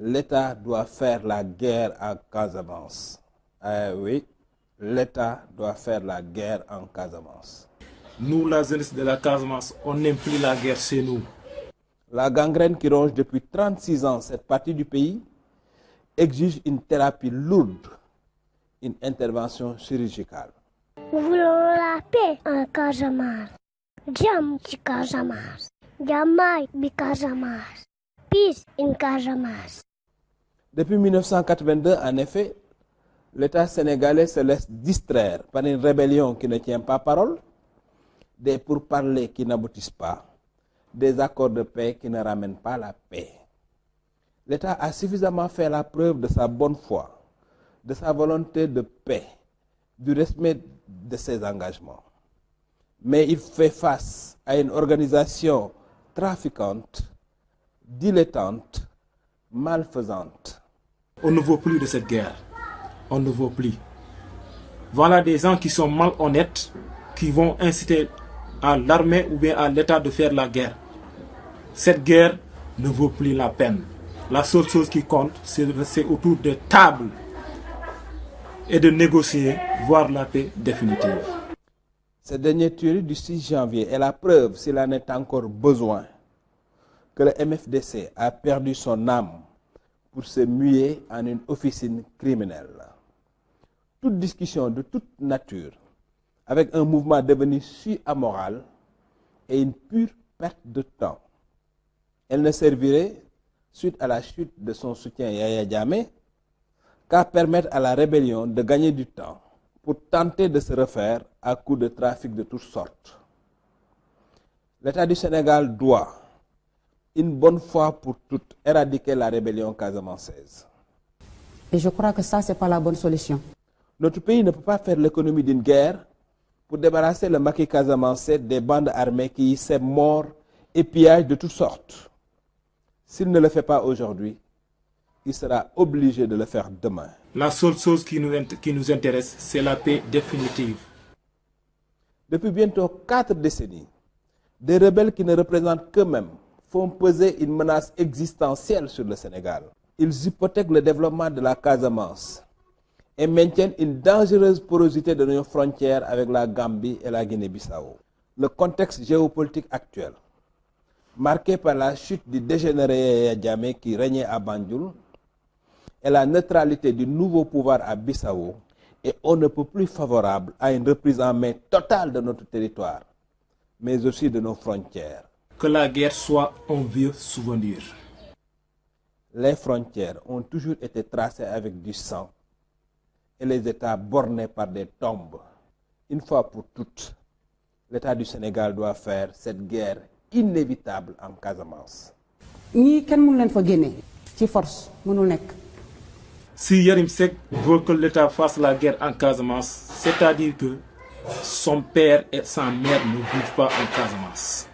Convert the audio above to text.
L'État doit faire la guerre en Casamance. Oui, l'État doit faire la guerre en Casamance. Nous, la jeunesse de la Casamance, on n'aime plus la guerre chez nous. La gangrène qui ronge depuis 36 ans cette partie du pays exige une thérapie lourde, une intervention chirurgicale. Nous voulons la paix en Casamance. Jam ci Casamance. Jamai bi Casamance. Peace in Casamance. Depuis 1982, en effet, l'État sénégalais se laisse distraire par une rébellion qui ne tient pas parole, des pourparlers qui n'aboutissent pas, des accords de paix qui ne ramènent pas la paix. L'État a suffisamment fait la preuve de sa bonne foi, de sa volonté de paix, du respect de ses engagements. Mais il fait face à une organisation trafiquante, dilettante, malfaisante. On ne veut plus de cette guerre. On ne veut plus. Voilà des gens qui sont malhonnêtes, qui vont inciter à l'armée ou bien à l'État de faire la guerre. Cette guerre ne vaut plus la peine. La seule chose qui compte, c'est de rester autour de tables et de négocier, voire la paix définitive. Cette dernière tuerie du 6 janvier est la preuve, s'il en est encore besoin, que le MFDC a perdu son âme pour se muer en une officine criminelle. Toute discussion de toute nature avec un mouvement devenu si amoral est une pure perte de temps. Elle ne servirait, suite à la chute de son soutien Yaya Jammeh, qu'à permettre à la rébellion de gagner du temps pour tenter de se refaire à coups de trafic de toutes sortes. L'État du Sénégal doit, une bonne fois pour toutes, éradiquer la rébellion casamançaise. Et je crois que ça, ce n'est pas la bonne solution. Notre pays ne peut pas faire l'économie d'une guerre pour débarrasser le maquis casamançais des bandes armées qui y sèment morts et pillages de toutes sortes. S'il ne le fait pas aujourd'hui, il sera obligé de le faire demain. La seule chose qui nous intéresse, c'est la paix définitive. Depuis bientôt 4 décennies, des rebelles qui ne représentent qu'eux-mêmes font peser une menace existentielle sur le Sénégal. Ils hypothèquent le développement de la Casamance et maintiennent une dangereuse porosité de nos frontières avec la Gambie et la Guinée-Bissau. Le contexte géopolitique actuel, marqué par la chute du dégénéré Yaya Jammeh qui régnait à Banjul et la neutralité du nouveau pouvoir à Bissau, est on ne peut plus favorable à une reprise en main totale de notre territoire, mais aussi de nos frontières. Que la guerre soit un vieux souvenir. Les frontières ont toujours été tracées avec du sang et les États bornés par des tombes. Une fois pour toutes, l'État du Sénégal doit faire cette guerre inévitable en Casamance. Ni kenn mënu leen fa génne ci force mënul nekk. Si Yérim Seck veut que l'État fasse la guerre en Casamance, c'est-à-dire que son père et sa mère ne vivent pas en Casamance.